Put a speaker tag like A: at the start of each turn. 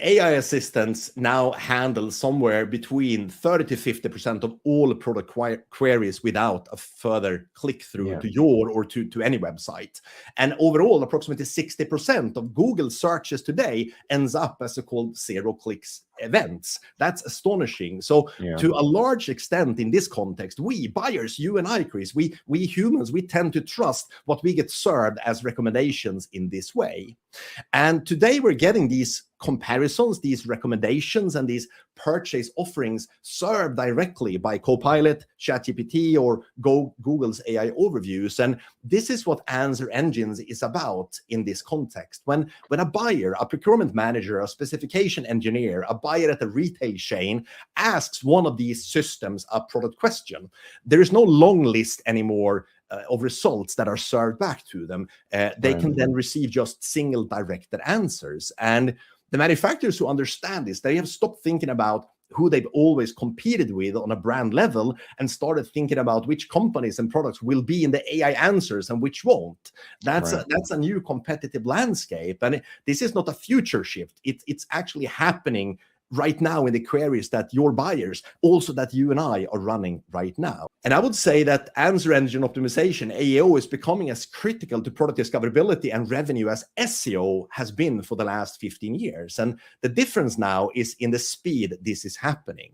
A: AI assistants now handle somewhere between 30 to 50% of all product queries without a further click through to your or to any website. And overall, approximately 60% of Google searches today ends up as so-called zero clicks events. That's astonishing. So to a large extent in this context, we buyers, you and I, Chris, we humans, we tend to trust what we get served as recommendations in this way. And today we're getting these comparisons, these recommendations, and these purchase offerings served directly by Copilot, ChatGPT, or Google's AI overviews. And this is what Answer Engines is about in this context. When a buyer, a procurement manager, a specification engineer, a buyer at a retail chain asks one of these systems a product question, there is no long list anymore of results that are served back to them. They can then receive just single directed answers. And the manufacturers who understand this, they have stopped thinking about who they've always competed with on a brand level and started thinking about which companies and products will be in the AI answers and which won't. That's a new competitive landscape. And this is not a future shift. It's actually happening right now in the queries that your buyers, also that you and I are running right now. And I would say that answer engine optimization, AEO, is becoming as critical to product discoverability and revenue as SEO has been for the last 15 years. And the difference now is in the speed this is happening.